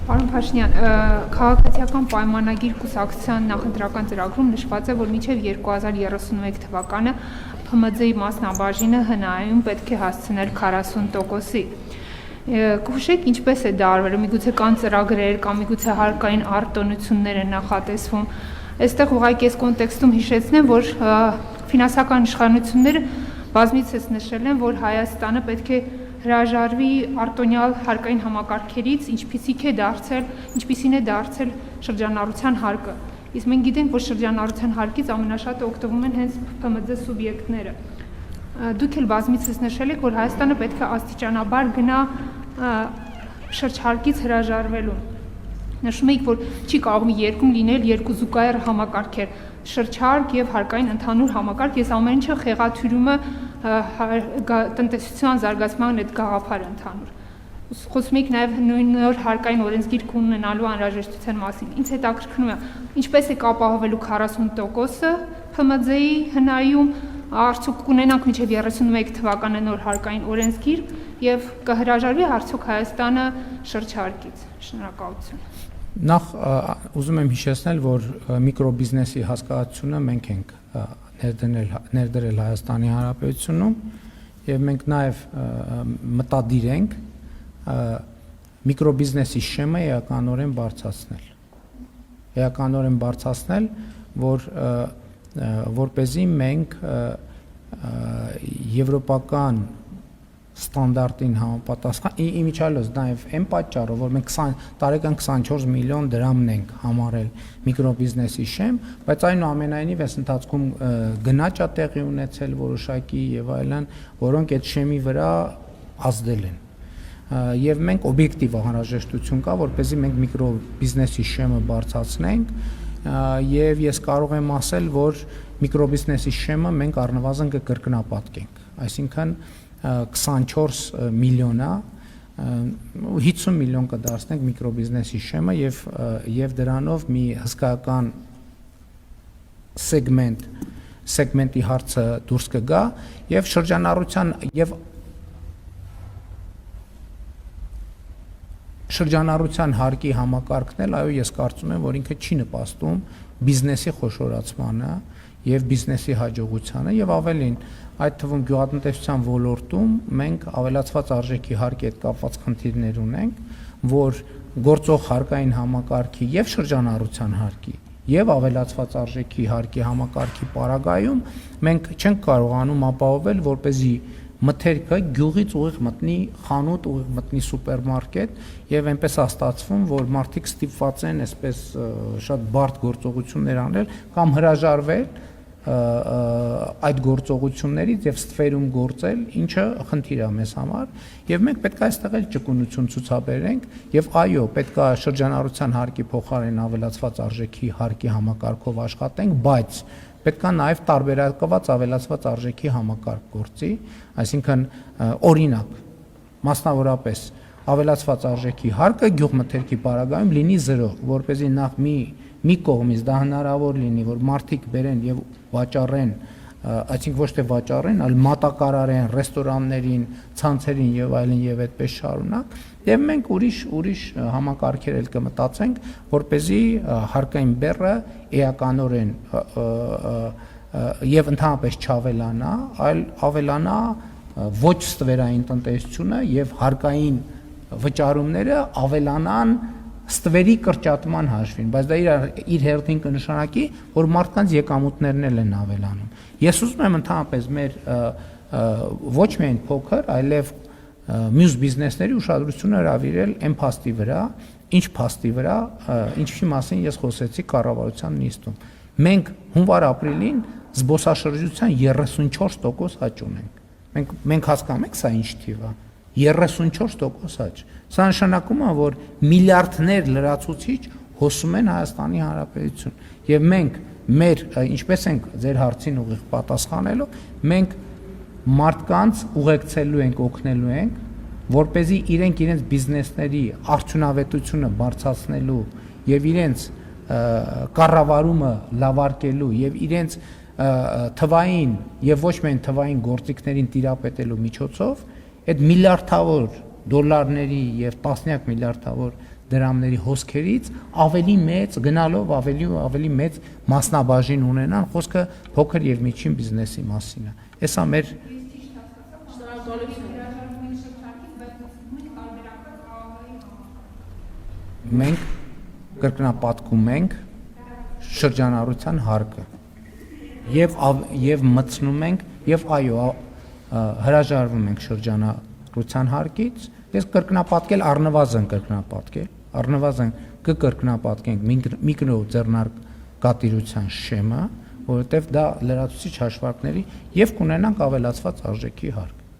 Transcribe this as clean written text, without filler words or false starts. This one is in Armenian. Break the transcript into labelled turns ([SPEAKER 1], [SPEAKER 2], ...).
[SPEAKER 1] Պարոն Փաշինյան, քաղաքացիական պայմանագիր կուսակցության նախընտրական ծրագրում նշված է, որ մինչև 2031 թվականը ՓՄԶ-ի մասնաբաժինը ՀՆԱ-ում պետք է հասցնել 40%-ի։ Կհուշեք, ինչպես է դա արվել, միգուցե կան ծրագրեր կամ միգուցե հարկային արտոնություններ են նախատեսվում։ Այստեղ ուղղակի այս կոնտեքստում հիշեցնեմ, որ ֆինանսական իշխանությունները բազմիցս նշել են, որ Հայաստանը պետք է հրաժարվի արտոնյալ հարկային համակարգերից, ինչպիսին է դարձել շրջանառության հարկը։ Իսկ մենք գիտենք, որ շրջանառության հարկից ամենաշատը օգտվում են հենց ՓՄԶ սուբյեկտները։ Դուք էլ բազմիցս նշել եք, որ Հայաստանը պետք է աստիճանաբար գնա շրջհարկից հրաժարվելուն։ Նշում եք, որ չի կարող երկում լինել երկու զուգահեռ համակարգեր, շրջհարկ եւ հարկային ընդհանուր համակարգ, ես ամեն ինչը խեղաթյուրումը տնտեսության զարգացման այդ գաղափարը ընդհանուր։ Խոսում եք նաեւ նոր հարկային օրենսգիր ունենալու անհրաժեշտության մասին։ Ինձ հետաքրքրում է, ինչպես է ապահովելու 40%-ը ՓՄԶ-ի ՀՆԱ-ում, արդյոք կունենանք մինչև 31 թվականը նոր հարկային օրենսգիր եւ կհրաժարվի արդյոք Հայաստանը շրջհարկից։ Շնորհակալություն։
[SPEAKER 2] Նախ ուզում եմ հիշեցնել, որ միկրոբիզնեսի հասկացությունը մենք ենք ներդրել Հայաստանի Հանրապետությունում եւ մենք նաեւ մտադիր ենք միկրոբիզնեսի շեմը էականորեն բարձրացնել, որպեսզի մենք եվրոպական ստանդարտին համապատասխան, իմիջիալոց նաև այն պատճառով, որ մենք տարեկան 24 միլիոն դրամն ենք համարել միկրոբիզնեսի շեմ, բայց այնուամենայնիվ այս ընթացքում գնաճ է տեղի ունեցել որոշակի եւ այլն, որոնք այդ շեմի վրա ազդել են։ Եվ մենք օբյեկտիվ անհրաժեշտություն կա, որպեսզի մենք միկրոբիզնեսի շեմը բարձրացնենք, եւ ես կարող եմ ասել, որ միկրոբիզնեսի շեմը մենք առնվազն կկրկնապատկենք, այսինքն 24 միլիոնա 50 միլիոն կդարձնենք միկրոբիզնեսի շեմը եւ դրանով մի հսկայական սեգմենտի հարցը դուրս կգա եւ շրջանառության հարկի համակարգն էլ, այո, ես կարծում եմ, որ ինքը չի նպաստում բիզնեսի խոշորացմանը եւ բիզնեսի հաջողությանը եւ ավելին, այդ թվում գյուղատնտեսության ոլորտում մենք ավելացված արժեքի հարկի հետ կապված խնդիրներ ունենք, որ գործող հարկային համակարգի եւ շրջանառության հարկի եւ ավելացված արժեքի հարկի համակարգի պարագայում մենք չենք կարողանում ապահովել, որպեսզի մթերքը գյուղից ուղիղ մտնի խանութ, ուղիղ մտնի սուպերմարկետ եւ այնպես է ստացվում, որ մարդիկ ստիպված են այսպես շատ բարդ գործողություններ անել կամ հրաժարվել այդ գործողություններից եւ ստվերում գործել, ինչը խնդիր է մեզ համար եւ մենք պետք է այստեղ էլ ճկունություն ցուցաբերենք եւ այո, պետք է շրջանառության հարկի փոխարեն ավելացված արժեքի հարկի համակարգով աշխատենք, բայց պետք է նաև տարբերակված ավելացված արժեքի համակարգ գործի, այսինքն օրինակ, մասնավորապես ավելացված արժեքի հարկը գյուղմթերքի պարագայում լինի 0, որպեսզի նախ մի կողմից դա հնարավոր լինի, որ մարդիկ բերեն եւ վաճառեն, այսինքն ոչ թե վաճառեն, այլ մատակարարեն ռեստորաններին, ցանցերին եւ այլն եւ այդպես շարունակ, եւ մենք ուրիշ համակարգեր էլ կմտածենք, որպեսզի հարկային բեռը էականորեն եւ ընդհանրապես չավելանա, այլ ավելանա ոչ ստվերային տնտեսությունը եւ հարկային վճարումները ավելանան ստվերի կրճատման հաշվին, բայց դա իր հերթին կնշանակի, որ մարդկանց եկամուտներն են ավելանում։ Ես ուզում եմ ընդհանրապես մեր ոչ միայն փոքր, այլև մյուս բիզնեսների ուշադրությունը հրավիրել այն փաստի վրա, ինչ փաստի վրա, ինչի մասին ես խոսեցի կառավարության նիստում։ Մենք հունվար-ապրիլին զբոսաշրջության 34% աճ ունենք։ Մենք հասկանում ենք սա ինչ թիվ է։ 34% աճ։ Սա նշանակում է, որ միլիարդներ լրացուցիչ հոսում են Հայաստանի Հանրապետություն։ Եվ մենք ինչպես ենք ձեր հարցին ուղիղ պատասխանելով, մենք մարդկանց ուղեկցելու ենք, օգնելու ենք, որպեսզի իրենց բիզնեսների արդյունավետությունը բարձրացնելու եւ իրենց կառավարումը լավարկելու եւ իրենց թվային եւ ոչ միայն թվային գործիքներին տիրապետելու միջոցով այդ միլիարդավոր դոլարների եւ տասնյակ միլիարդավոր դրամների հոսքերից ավելի մեծ գնալով ավելի մեծ մասնաբաժին ունենան, խոսքը փոքր եւ միջին բիզնեսի մասին է։ Էսա մեր մենք կրկնապատկում ենք շրջանառության հարկը եւ մտցնում ենք եւ այո հրաժարվում ենք շրջանառության հարկից, ես կրկնապատկել առնվազն կկրկնապատկենք միկրո ձեռնարկատիրության շեմը, որովհետեւ դա լրացուցիչ հաշվարկների եւ կունենանք ավելացված արժեքի հարկ։